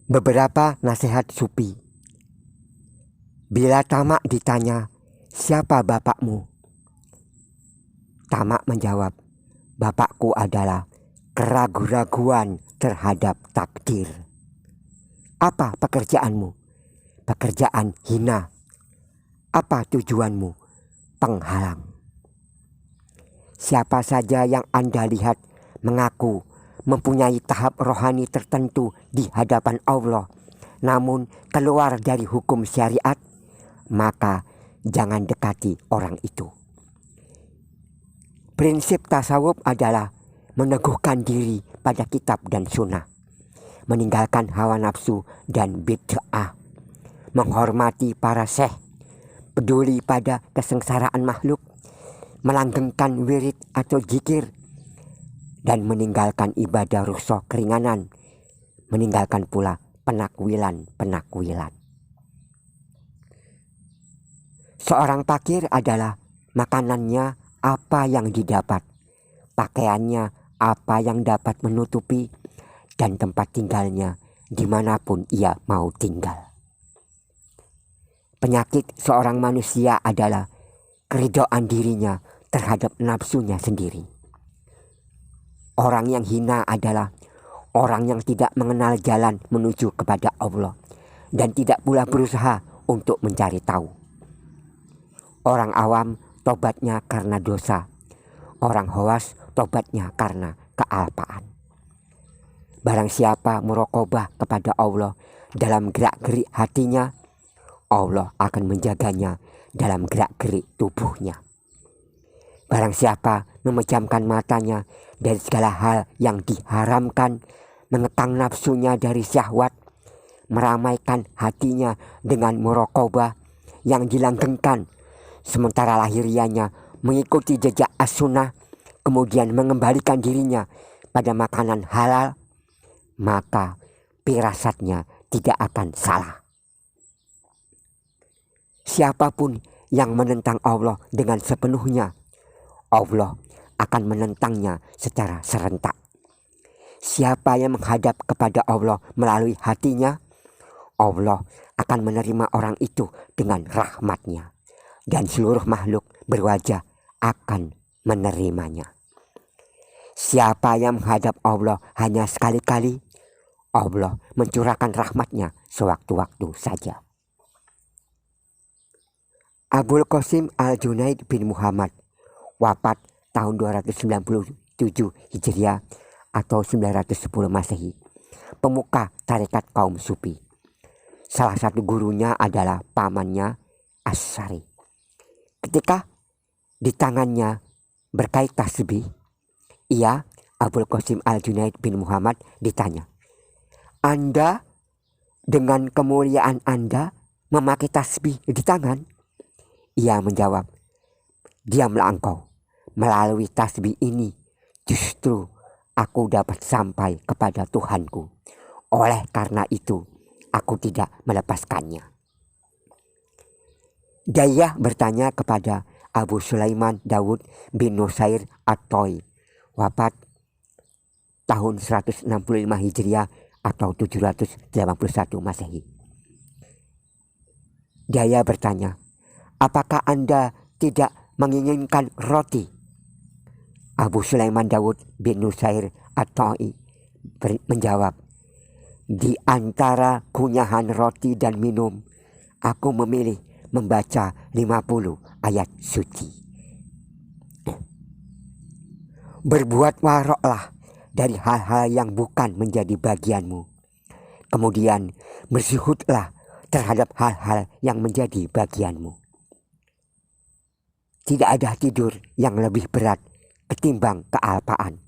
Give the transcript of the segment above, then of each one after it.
Beberapa nasihat supi. Bila tamak ditanya, "Siapa bapakmu?" Tamak menjawab, "Bapakku adalah keraguan-raguan terhadap takdir." "Apa pekerjaanmu?" "Pekerjaan hina." "Apa tujuanmu?" "Penghalang." Siapa saja yang Anda lihat mengaku mempunyai tahap rohani tertentu di hadapan Allah, namun keluar dari hukum syariat, maka jangan dekati orang itu. Prinsip tasawuf adalah meneguhkan diri pada kitab dan sunnah, meninggalkan hawa nafsu dan bid'ah, menghormati para syekh, peduli pada kesengsaraan makhluk, melanggengkan wirid atau zikir, dan meninggalkan ibadah rukhsah keringanan, meninggalkan pula penakwilan. Seorang fakir adalah makanannya apa yang didapat, pakaiannya apa yang dapat menutupi, dan tempat tinggalnya dimanapun ia mau tinggal. Penyakit seorang manusia adalah keridhaan dirinya terhadap nafsunya sendiri. Orang yang hina adalah orang yang tidak mengenal jalan menuju kepada Allah dan tidak pula berusaha untuk mencari tahu. Orang awam tobatnya karena dosa, orang khawas tobatnya karena kealpaan. Barang siapa muraqabah kepada Allah dalam gerak-gerik hatinya, Allah akan menjaganya dalam gerak-gerik tubuhnya. Barang siapa memejamkan matanya dari segala hal yang diharamkan, mengekang nafsunya dari syahwat, meramaikan hatinya dengan muraqabah yang dilanggengkan, sementara lahirianya mengikuti jejak as-sunnah, kemudian mengembalikan dirinya pada makanan halal, maka firasatnya tidak akan salah. Siapapun yang menentang Allah dengan sepenuhnya, Allah akan menentangnya secara serentak. Siapa yang menghadap kepada Allah melalui hatinya, Allah akan menerima orang itu dengan rahmatnya, dan seluruh makhluk berwajah akan menerimanya. Siapa yang menghadap Allah hanya sekali-kali, Allah mencurahkan rahmatnya sewaktu-waktu saja. Abul Qasim Al-Junaid bin Muhammad, wafat tahun 297 Hijriah atau 910 Masehi, pemuka tarekat kaum sufi. Salah satu gurunya adalah pamannya As-Sari. Ketika di tangannya berkait tasbih, ia, Abul Qasim Al-Junaid bin Muhammad, ditanya, "Anda dengan kemuliaan Anda memakai tasbih di tangan?" Ia menjawab, "Diamlah engkau, melalui tasbih ini justru aku dapat sampai kepada Tuhanku. Oleh karena itu, aku tidak melepaskannya." Daiyah bertanya kepada Abu Sulaiman Daud bin Nusair At-Toi, wafat tahun 165 Hijriah atau 781 Masehi. Daiyah bertanya, "Apakah Anda tidak menginginkan roti?" Abu Sulaiman Daud bin Nusair At-Toi menjawab, "Di antara kunyahan roti dan minum, aku memilih membaca 50 ayat suci." Berbuat waroklah dari hal-hal yang bukan menjadi bagianmu. Kemudian bersyukurlah terhadap hal-hal yang menjadi bagianmu. Tidak ada tidur yang lebih berat ketimbang kealpaan.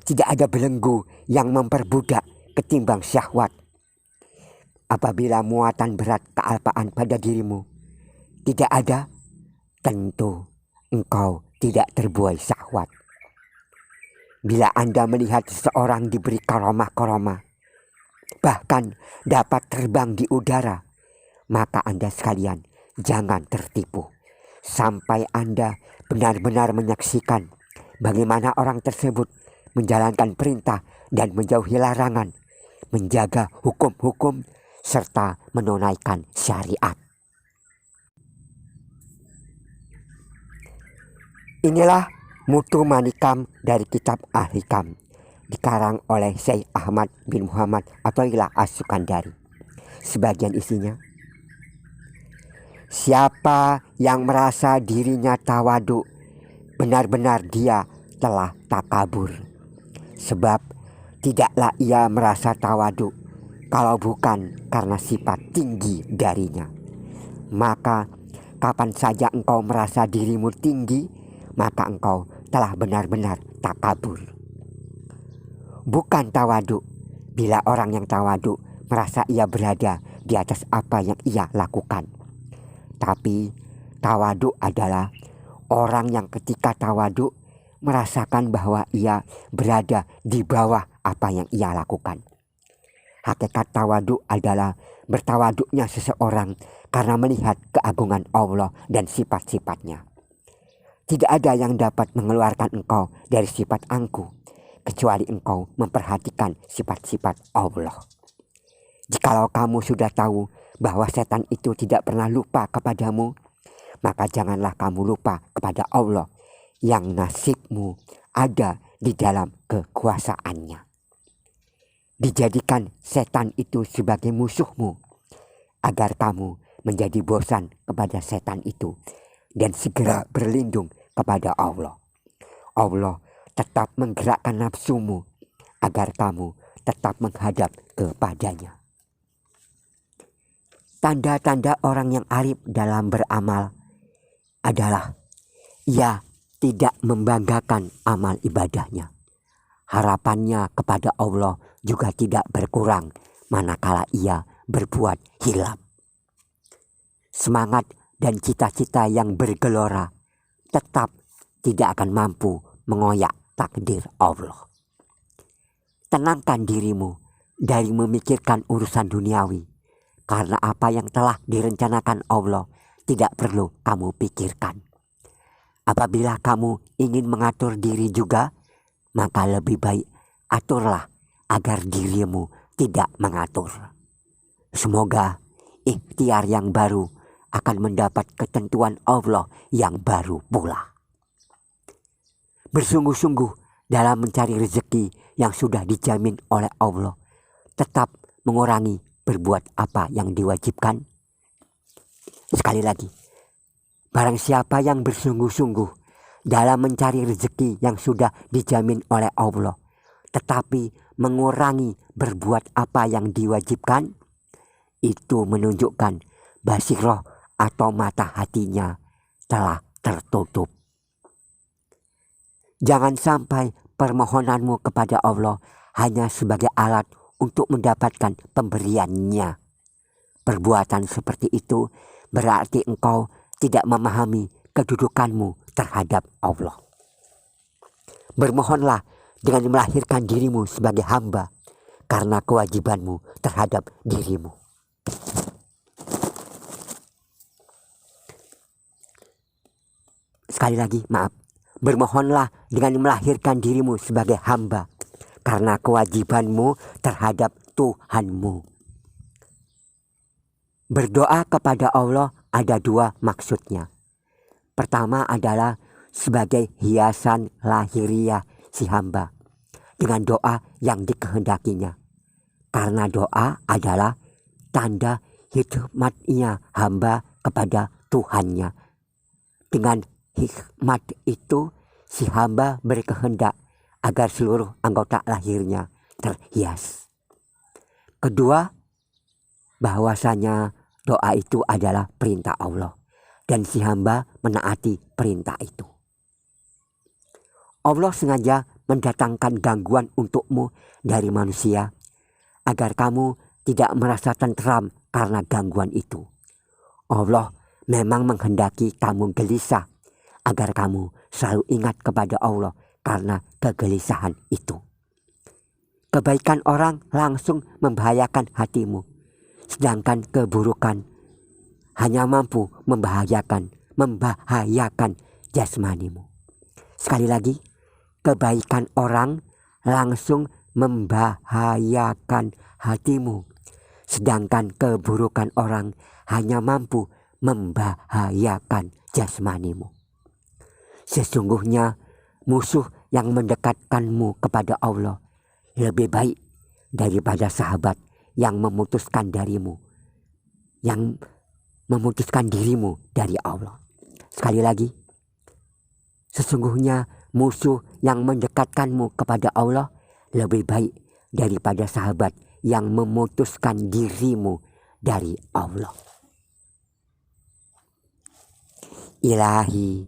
Tidak ada belenggu yang memperbudak ketimbang syahwat. Apabila muatan berat kealpaan pada dirimu tidak ada, tentu engkau tidak terbuai syahwat. Bila Anda melihat seseorang diberi karomah-karomah, bahkan dapat terbang di udara, maka Anda sekalian jangan tertipu sampai Anda benar-benar menyaksikan bagaimana orang tersebut menjalankan perintah dan menjauhi larangan, menjaga hukum-hukum, serta menunaikan syariat. Inilah Mutu Manikam dari kitab Al-Hikam, dikarang oleh Syekh Ahmad bin Muhammad Athaillah As-Sukandari. Sebagian isinya, siapa yang merasa dirinya tawadu, benar-benar dia telah takabur. Sebab tidaklah ia merasa tawadu kalau bukan karena sifat tinggi darinya. Maka kapan saja engkau merasa dirimu tinggi, maka engkau telah benar-benar takabur. Bukan tawadu bila orang yang tawadu merasa ia berada di atas apa yang ia lakukan. Tapi tawadu adalah orang yang ketika tawadu merasakan bahwa ia berada di bawah apa yang ia lakukan. Hakikat tawadu adalah bertawaduknya seseorang karena melihat keagungan Allah dan sifat-sifatnya. Tidak ada yang dapat mengeluarkan engkau dari sifat angku, kecuali engkau memperhatikan sifat-sifat Allah. Jikalau kamu sudah tahu bahwa setan itu tidak pernah lupa kepadamu, maka janganlah kamu lupa kepada Allah yang nasibmu ada di dalam kekuasaannya. Dijadikan setan itu sebagai musuhmu, agar kamu menjadi bosan kepada setan itu dan segera berlindung kepada Allah. Allah tetap menggerakkan nafsumu agar kamu tetap menghadap kepadanya. Tanda-tanda orang yang arif dalam beramal adalah ia tidak membanggakan amal ibadahnya. Harapannya kepada Allah juga tidak berkurang manakala ia berbuat hilaf. Semangat dan cita-cita yang bergelora tetap tidak akan mampu mengoyak takdir Allah. Tenangkan dirimu dari memikirkan urusan duniawi, karena apa yang telah direncanakan Allah tidak perlu kamu pikirkan. Apabila kamu ingin mengatur diri juga, maka lebih baik aturlah agar dirimu tidak mengatur. Semoga ikhtiar yang baru akan mendapat ketentuan Allah yang baru pula. Bersungguh-sungguh dalam mencari rezeki yang sudah dijamin oleh Allah, tetap mengurangi berbuat apa yang diwajibkan. Sekali lagi, barang siapa yang bersungguh-sungguh dalam mencari rezeki yang sudah dijamin oleh Allah, tetapi mengurangi berbuat apa yang diwajibkan, itu menunjukkan basiroh atau mata hatinya telah tertutup. Jangan sampai permohonanmu kepada Allah hanya sebagai alat untuk mendapatkan pemberiannya. Perbuatan seperti itu berarti engkau tidak memahami kedudukanmu terhadap Allah. Bermohonlah dengan melahirkan dirimu sebagai hamba karena kewajibanmu terhadap dirimu. Sekali lagi, maaf. Bermohonlah dengan melahirkan dirimu sebagai hamba karena kewajibanmu terhadap Tuhanmu. Berdoa kepada Allah ada dua maksudnya. Pertama adalah sebagai hiasan lahiriah si hamba dengan doa yang dikehendakinya. Karena doa adalah tanda hikmatnya hamba kepada Tuhannya. Dengan hikmat itu si hamba berkehendak agar seluruh anggota lahirnya terhias. Kedua, bahwasanya doa itu adalah perintah Allah dan si hamba menaati perintah itu. Allah sengaja mendatangkan gangguan untukmu dari manusia agar kamu tidak merasa tentram karena gangguan itu. Allah memang menghendaki kamu gelisah agar kamu selalu ingat kepada Allah karena kegelisahan itu. Kebaikan orang langsung membahayakan hatimu, sedangkan keburukan hanya mampu membahayakan jasmanimu. Sekali lagi, kebaikan orang langsung membahayakan hatimu, sedangkan keburukan orang hanya mampu membahayakan jasmanimu. Sesungguhnya musuh yang mendekatkanmu kepada Allah lebih baik daripada sahabat yang memutuskan dirimu dari Allah. Sekali lagi, sesungguhnya musuh yang mendekatkanmu kepada Allah lebih baik daripada sahabat yang memutuskan dirimu dari Allah. Ilahi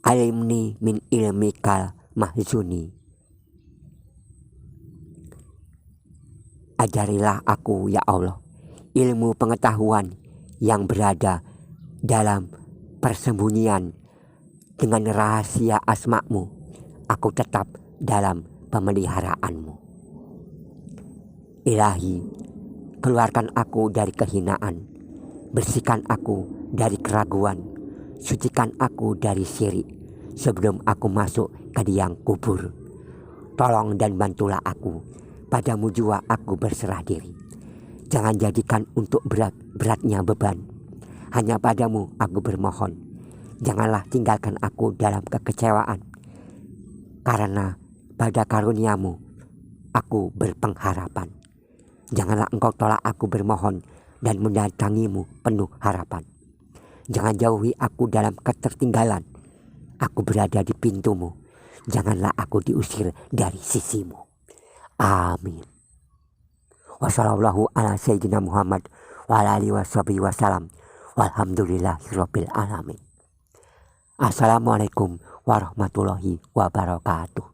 alimni min ilmikal mahzuni. Ajarilah aku ya Allah ilmu pengetahuan yang berada dalam persembunyian. Dengan rahasia asma-Mu aku tetap dalam pemeliharaanmu. Ilahi, keluarkan aku dari kehinaan, bersihkan aku dari keraguan, sucikan aku dari syirik sebelum aku masuk ke liang kubur. Tolong dan bantulah aku, padamu jua aku berserah diri. Jangan jadikan untuk beratnya beban, hanya padamu aku bermohon. Janganlah tinggalkan aku dalam kekecewaan, karena pada karuniamu aku berpengharapan. Janganlah engkau tolak aku bermohon dan mendatangimu penuh harapan. Jangan jauhi aku dalam ketertinggalan, aku berada di pintumu. Janganlah aku diusir dari sisimu. Amin. Wassallallahu ala sayyidina Muhammad wa ala alihi wasallam. Walhamdulillahirabbil alamin. Assalamualaikum warahmatullahi wabarakatuh.